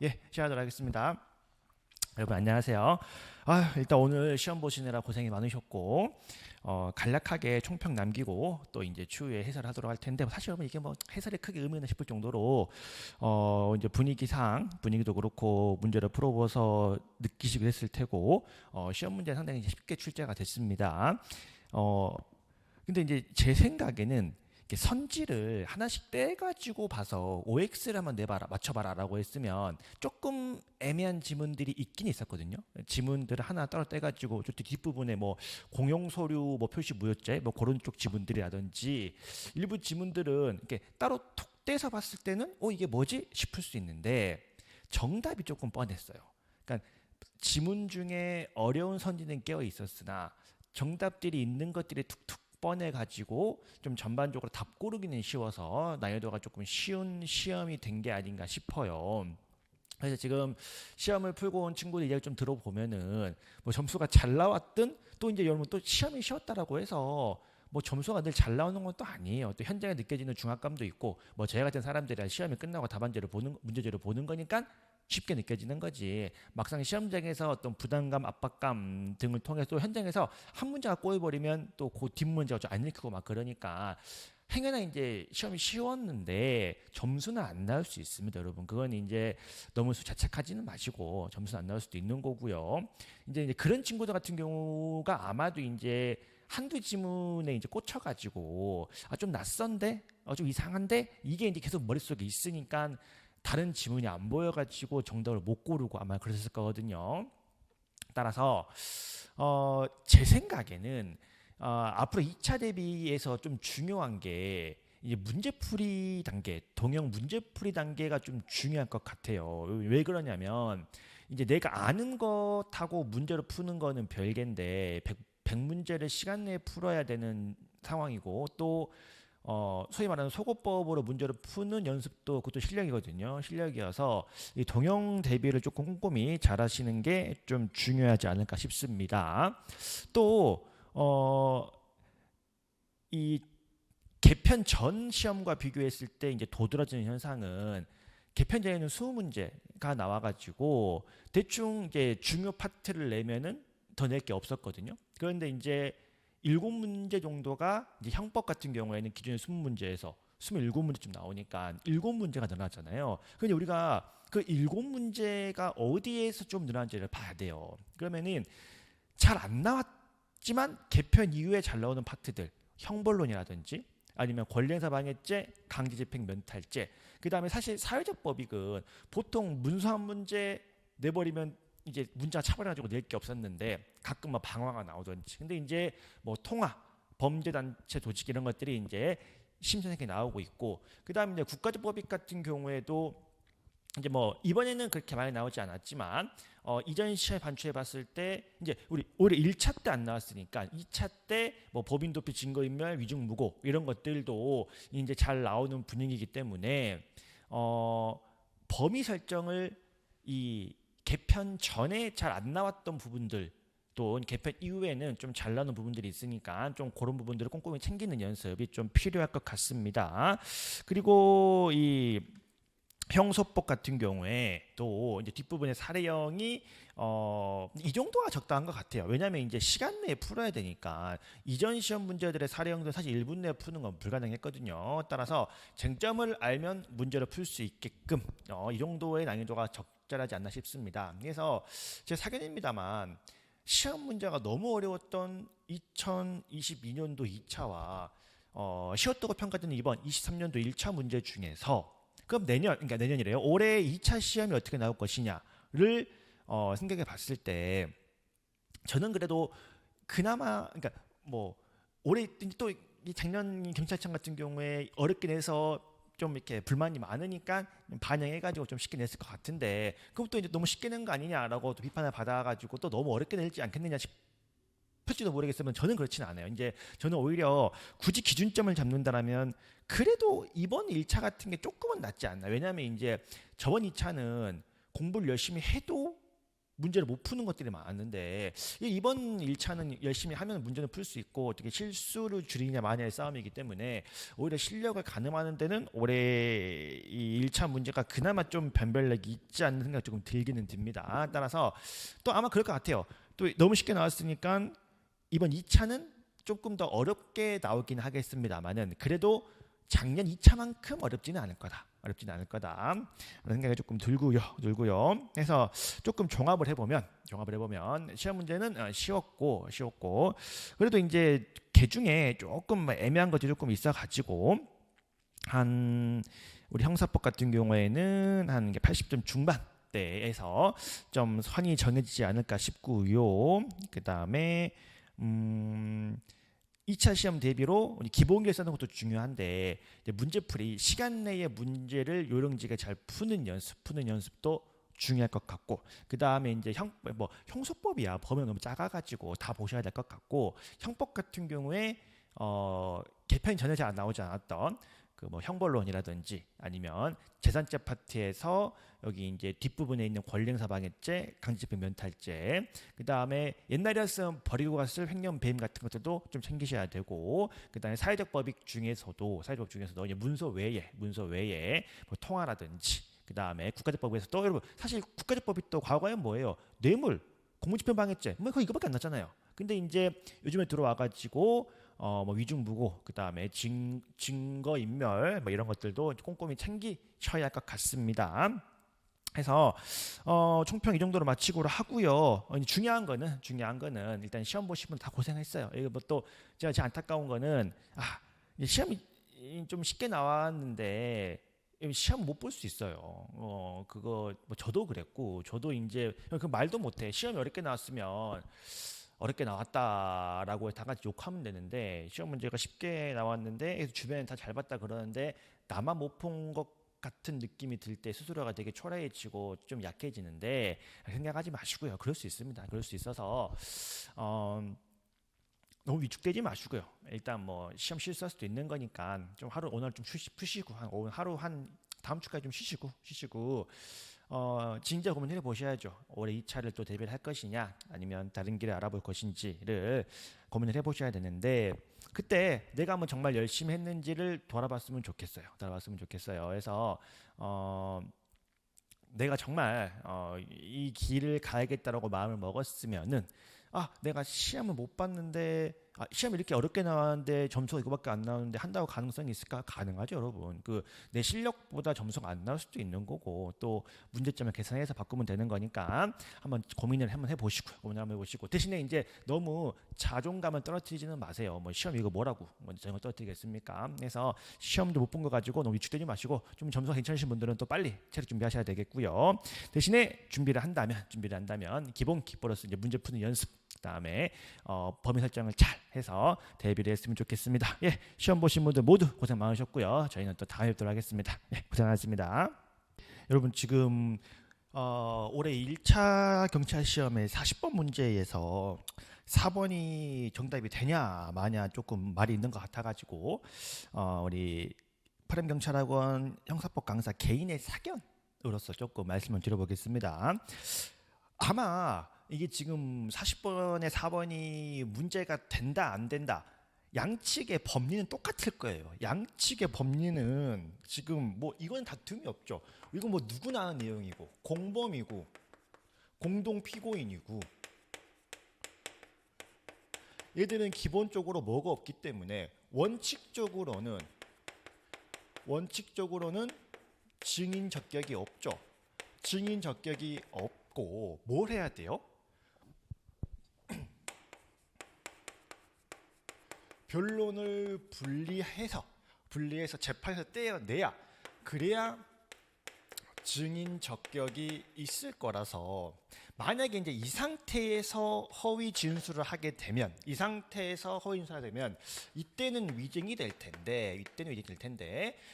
예, 시작하도록 하겠습니다. 여러분 안녕하세요. 일단 오늘 시험 보시느라 고생이 많으셨고 간략하게 총평 남기고 또 이제 추후에 해설을 하도록 할 텐데 사실 여러분 이게 뭐 해설이 크게 의미 있나 싶을 정도로 이제 분위기도 그렇고 문제를 풀어보서 느끼시게 됐을 테고 시험 문제 상당히 이제 쉽게 출제가 됐습니다. 어, 근데 이제 제 생각에는 이렇게 선지를 하나씩 떼가지고 봐서 OX를 한번 내봐라, 맞춰봐라라고 했으면 조금 애매한 지문들이 있긴 있었거든요. 지문들을 하나 따로 떼가지고 저 뒷부분에 뭐 공용서류 뭐 표시 무효죄 뭐 그런 쪽 지문들이라든지 일부 지문들은 이렇게 따로 톡 떼서 봤을 때는 이게 뭐지 싶을 수 있는데 정답이 조금 뻔했어요. 그러니까 지문 중에 어려운 선지는 깨어 있었으나 정답들이 있는 것들이 툭툭 뻔해 가지고 좀 전반적으로 답 고르기는 쉬워서 난이도가 조금 쉬운 시험이 된 게 아닌가 싶어요. 그래서 지금 시험을 풀고 온 친구들 이야기 좀 들어보면은 뭐 점수가 잘 나왔든 또 이제 여러분 또 시험이 쉬웠다라고 해서 뭐 점수가 늘 잘 나오는 건 또 아니에요. 또 현장에 느껴지는 중압감도 있고 뭐 저희 같은 사람들이 시험이 끝나고 답안지를 보는 문제지를 보는 거니까 쉽게 느껴지는 거지. 막상 시험장에서 어떤 부담감, 압박감 등을 통해서 또 현장에서 한 문제가 꼬여버리면 또 그 뒷문제가 좀 안 읽히고 막 그러니까 행여나 이제 시험이 쉬웠는데 점수는 안 나올 수 있습니다, 여러분. 그건 이제 너무 자책하지는 마시고 점수는 안 나올 수도 있는 거고요. 이제 그런 친구들 같은 경우가 아마도 이제 한두 지문에 이제 꽂혀가지고 좀 낯선데, 좀 이상한데 이게 이제 계속 머릿속에 있으니까 다른 지문이 안 보여가지고 정답을 못 고르고 아마 그랬을 거거든요. 따라서 제 생각에는 앞으로 2차 대비에서 좀 중요한 게 이제 문제풀이 단계, 동형 문제풀이 단계가 좀 중요할 것 같아요. 왜 그러냐면 이제 내가 아는 것하고 문제를 푸는 거는 별개인데 100문제를 시간 내에 풀어야 되는 상황이고 또 소위 말하는 소거법으로 문제를 푸는 연습도 그것도 실력이거든요. 실력이어서 이 동형 대비를 조금 꼼꼼히 잘 하시는 게 좀 중요하지 않을까 싶습니다. 또, 이 개편 전 시험과 비교했을 때 이제 도드라지는 현상은 개편 전에는 20문제가 나와가지고 대충 이제 중요 파트를 내면은 더 낼 게 없었거든요. 그런데 이제 7문제 정도가 이제 형법 같은 경우에는 기존의 20문제에서 27문제쯤 나오니까 7문제가 늘어났잖아요. 근데 우리가 그 7문제가 어디에서 좀 늘어난지를 봐야 돼요. 그러면은 잘 안 나왔지만 개편 이후에 잘 나오는 파트들, 형벌론이라든지 아니면 권리행사 방해죄, 강제집행 면탈죄. 그다음에 사실 사회적 법익은 보통 문서 한 문제 내버리면 이제 문자 차버려가지고 낼 게 없었는데 가끔 막 방화가 나오던지. 근데 이제 뭐 통화, 범죄단체 조직 이런 것들이 이제 심선하게 나오고 있고, 그다음에 이제 국가적 법익 같은 경우에도 이제 뭐 이번에는 그렇게 많이 나오지 않았지만 이전 시험에 반출해 봤을 때 이제 우리 올해 1차 때 안 나왔으니까 2차 때 뭐 법인 도피 증거인멸 위증 무고 이런 것들도 이제 잘 나오는 분위기이기 때문에 범위 설정을 이 개편 전에 잘 안 나왔던 부분들 또 개편 이후에는 좀 잘 나오는 부분들이 있으니까 좀 그런 부분들을 꼼꼼히 챙기는 연습이 좀 필요할 것 같습니다. 그리고 이 형소법 같은 경우에 또 이제 뒷부분에 사례형이 이 정도가 적당한 것 같아요. 왜냐하면 이제 시간 내에 풀어야 되니까 이전 시험 문제들의 사례형도 사실 1분 내에 푸는 건 불가능했거든요. 따라서 쟁점을 알면 문제를 풀 수 있게끔 이 정도의 난이도가 적절하지 않나 싶습니다. 그래서 제 사견입니다만 시험 문제가 너무 어려웠던 2022년도 2차와 쉬웠다고 평가되는 이번 23년도 1차 문제 중에서 그럼 그러니까 내년이래요. 올해 2차 시험이 어떻게 나올 것이냐를 생각해 봤을 때 저는 그래도 그나마 그러니까 뭐 올해 또 작년 경찰청 같은 경우에 어렵게 내서 좀 이렇게 불만이 많으니까 반영해가지고 좀 쉽게 냈을 것 같은데 그것도 이제 너무 쉽게 낸 거 아니냐라고 또 비판을 받아가지고 또 너무 어렵게 낼지 않겠느냐 싶을지도 모르겠으면 저는 그렇지는 않아요. 이제 저는 오히려 굳이 기준점을 잡는다라면 그래도 이번 1차 같은 게 조금은 낫지 않나. 왜냐하면 이제 저번 2차는 공부를 열심히 해도 문제를 못 푸는 것들이 많은데 이번 1차는 열심히 하면 문제는 풀 수 있고 어떻게 실수를 줄이냐 마냐의 싸움이기 때문에 오히려 실력을 가늠하는 데는 올해 이 1차 문제가 그나마 좀 변별력이 있지 않는 생각이 조금 들기는 듭니다. 따라서 또 아마 그럴 것 같아요. 또 너무 쉽게 나왔으니까 이번 2차는 조금 더 어렵게 나오긴 하겠습니다만은 그래도 작년 2차만큼 어렵지는 않을 거다. 어렵지는 않을 거다. 라는 생각이 조금 들고요. 그래서 조금 종합을 해보면 시험 문제는 쉬웠고 그래도 이제 개 중에 조금 애매한 것들이 조금 있어가지고 한 우리 형사법 같은 경우에는 한 80점 중반대에서 좀 선이 정해지지 않을까 싶고요. 그 다음에 2차 시험 대비로 기본기를 쓰는 것도 중요한데 문제풀이 시간 내에 문제를 요령지게 잘 푸는 연습도 중요할 것 같고 그 다음에 이제 형소법이야 범위가 너무 작아가지고 다 보셔야 될 것 같고 형법 같은 경우에 개편이 전혀 잘 안 나오지 않았던 그 형벌론이라든지 아니면 재산죄 파트에서 여기 이제 뒷부분에 있는 권리행사 방해죄, 강제집행 면탈죄, 그 다음에 옛날이었으면 버리고 갔을 횡령 배임 같은 것들도 좀 챙기셔야 되고, 그 다음에 사회적 법익 중에서도 이제 문서 외에 통화라든지, 그 다음에 국가적 법에서 또 여러분 사실 국가적 법이 또 과거에 뭐예요? 뇌물, 공무집행 방해죄, 그거 이거밖에 안 났잖아요. 근데 이제 요즘에 들어와가지고 위중부고 그 다음에 증거 인멸 이런 것들도 꼼꼼히 챙기셔야 할 것 같습니다. 해서 총평 이 정도로 마치고로 하고요. 중요한 거는 일단 시험 보신 분 다 고생했어요. 이거 또 제가 안타까운 거는 시험이 좀 쉽게 나왔는데 시험 못 볼 수 있어요. 그거 저도 그랬고 저도 이제 그 말도 못해. 시험이 어렵게 나왔으면 어렵게 나왔다라고 다 같이 욕하면 되는데 시험 문제가 쉽게 나왔는데 주변에 다 잘 봤다 그러는데 나만 못 본 것 같은 느낌이 들 때 스스로가 되게 초라해지고 좀 약해지는데 생각하지 마시고요. 그럴 수 있습니다. 그럴 수 있어서 너무 위축되지 마시고요. 일단 시험 실수할 수도 있는 거니까 좀 오늘 좀 푸시고 하루 다음 주까지 좀 쉬시고 진짜 고민해 보셔야죠. 올해 2차를 또 대비를 할 것이냐 아니면 다른 길을 알아볼 것인지를 고민을 해 보셔야 되는데 그때 내가 한번 정말 열심히 했는지를 돌아봤으면 좋겠어요. 그래서 내가 정말 이 길을 가야겠다라고 마음을 먹었으면은 내가 시험을 못 봤는데 시험이 이렇게 어렵게 나왔는데 점수가 이거밖에 안 나오는데 한다고 가능성이 있을까? 가능하죠, 여러분. 내 실력보다 점수가 안 나올 수도 있는 거고 또 문제점을 계산해서 바꾸면 되는 거니까 한번 고민을 한번 해보시고 대신에 이제 너무 자존감을 떨어뜨리지는 마세요. 시험 이거 뭐라고 자존감 떨어뜨리겠습니까? 그래서 시험도 못 본 거 가지고 너무 위축되지 마시고 좀 점수가 괜찮으신 분들은 또 빨리 체력 준비하셔야 되겠고요. 대신에 준비를 한다면 기본 플러스 이제 문제 푸는 연습 그다음에 범위 설정을 잘 해서 대비를 했으면 좋겠습니다. 시험 보신 분들 모두 고생 많으셨고요. 저희는 또 다음에 뵙도록 하겠습니다. 고생하셨습니다. 여러분 지금 올해 1차 경찰 시험의 40번 문제에서 4번이 정답이 되냐 마냐 조금 말이 있는 것 같아가지고 우리 파렴경찰학원 형사법 강사 개인의 사견으로서 조금 말씀을 드려보겠습니다. 아마 이게 지금 40번에 4번이 문제가 된다 안 된다 양측의 법리는 똑같을 거예요. 양측의 법리는 지금 이건 다툼이 없죠. 이건 누구나 아는 내용이고 공범이고 공동 피고인이고 얘들은 기본적으로 뭐가 없기 때문에 원칙적으로는 증인 적격이 없죠. 증인 적격이 없고 뭘 해야 돼요? 변론을 분리해서 재판에서 떼어내야 그래야 증인 적격이 있을 거라서 만약에 이제 이 상태에서 허위 진술을 하게 되면 이때는 위증이 될 텐데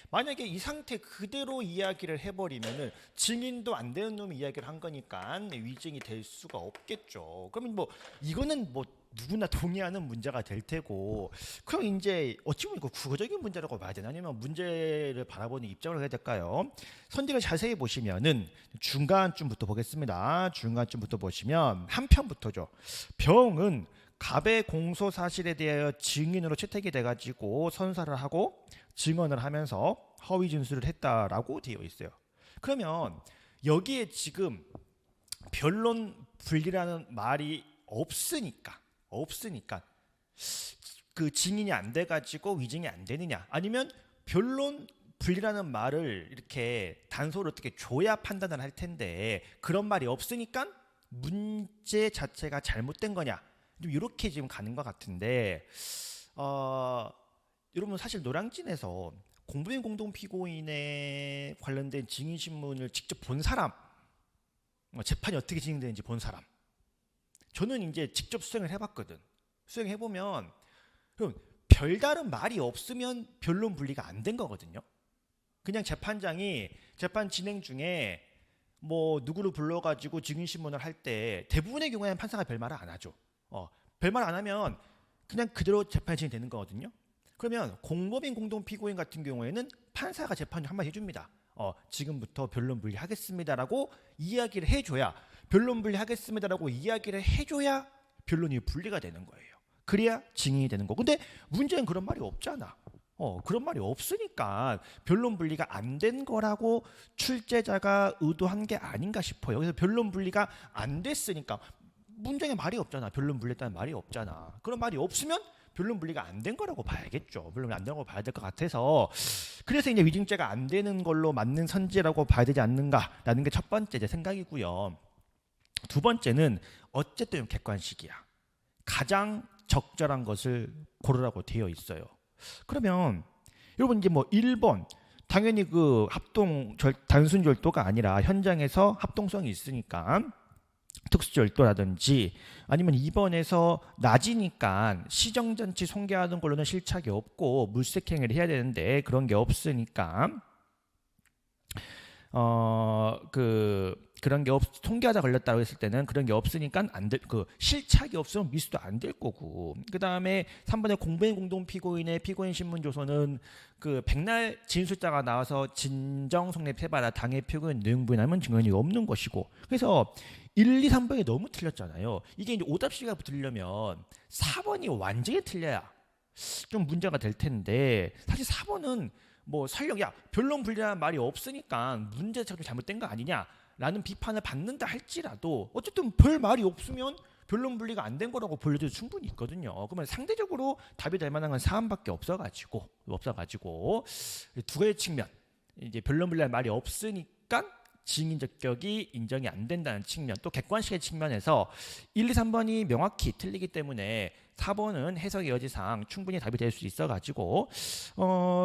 만약에 이 상태 그대로 이야기를 해버리면은 증인도 안 되는 놈이 이야기를 한 거니까 위증이 될 수가 없겠죠. 그러면 이거는 누구나 동의하는 문제가 될 테고, 그럼 이제 어찌 보면 이거 국어적인 문제라고 봐야 되나, 아니면 문제를 바라보는 입장을 해야 될까요? 선택을 자세히 보시면은 중간쯤부터 보겠습니다. 중간쯤부터 보시면 한 편부터죠. 병은 갑의 공소 사실에 대하여 증인으로 채택이 돼가지고 선사를 하고 증언을 하면서 허위 진술을 했다라고 되어 있어요. 그러면 여기에 지금 변론 분리라는 말이 없으니까 그 증인이 안 돼가지고 위증이 안 되느냐, 아니면 변론 분리라는 말을 이렇게 단서를 어떻게 줘야 판단을 할 텐데 그런 말이 없으니까 문제 자체가 잘못된 거냐, 이렇게 지금 가는 것 같은데, 여러분 사실 노량진에서 공범인 공동피고인에 관련된 증인신문을 직접 본 사람, 재판이 어떻게 진행되는지 본 사람, 저는 이제 직접 수행을 해봤거든. 수행해보면 별다른 말이 없으면 변론 분리가 안 된 거거든요. 그냥 재판장이 재판 진행 중에 뭐 누구를 불러가지고 증인신문을 할 때 대부분의 경우에는 판사가 별말을 안 하죠. 별말 안 하면 그냥 그대로 재판이 진행되는 거거든요. 그러면 공범인 공동피고인 같은 경우에는 판사가 재판 한마디 해줍니다. 지금부터 변론 분리하겠습니다라고 이야기를 해줘야, 변론 분리하겠습니다라고 이야기를 해줘야 변론이 분리가 되는 거예요. 그래야 증인이 되는 거. 근데 문제는 그런 말이 없잖아. 그런 말이 없으니까 변론 분리가 안 된 거라고 출제자가 의도한 게 아닌가 싶어요. 그래서 변론 분리가 안 됐으니까 문장에 말이 없잖아. 변론 분리했다는 말이 없잖아. 그런 말이 없으면 변론 분리가 안 된 거라고 봐야겠죠. 변론이 안 된 거라고 봐야 될 것 같아서, 그래서 이제 위증죄가 안 되는 걸로 맞는 선지라고 봐야 되지 않는가라는 게 첫 번째 제 생각이고요. 두 번째는 어쨌든 객관식이야. 가장 적절한 것을 고르라고 되어 있어요. 그러면 여러분 이제 뭐 1번 당연히 그 단순 절도가 아니라 현장에서 합동성이 있으니까 특수절도라든지, 아니면 2번에서 낮이니까 시정장치 손괴하는 걸로는 실착이 없고 물색행위를 해야 되는데 그런 게 없으니까 그런 게 손괴하다 걸렸다고 했을 때는 그런 게 없으니까 실착이 없으면 미수도 안 될 거고, 그 다음에 3번에 공범인 공동피고인의 피고인 신문 조서는 그 백날 진술자가 나와서 진정 성립해봐라 당해 피고인 내용 부인하면 증언이 없는 것이고, 그래서 1, 2, 3번이 너무 틀렸잖아요. 이게 이제 오답시가 붙으려면 4번이 완전히 틀려야 좀 문제가 될 텐데, 사실 4번은 뭐 설령 변론 분리라는 말이 없으니까 문제 자체가 좀 잘못된 거 아니냐라는 비판을 받는다 할지라도 어쨌든 별 말이 없으면 변론 분리가 안 된 거라고 보여줘도 충분히 있거든요. 그러면 상대적으로 답이 될 만한 건 사안밖에 없어가지고 두 가지 측면, 이제 변론 분리라는 말이 없으니까 증인 적격이 인정이 안 된다는 측면, 또 객관식의 측면에서 1, 2, 3번이 명확히 틀리기 때문에 4번은 해석의 여지상 충분히 답이 될 수 있어가지고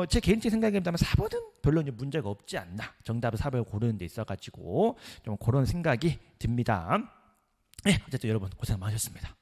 제 개인적인 생각입니다만 4번은 별로 이제 문제가 없지 않나, 정답을 4번을 고르는 데 있어가지고 좀 그런 생각이 듭니다. 네, 어쨌든 여러분 고생 많으셨습니다.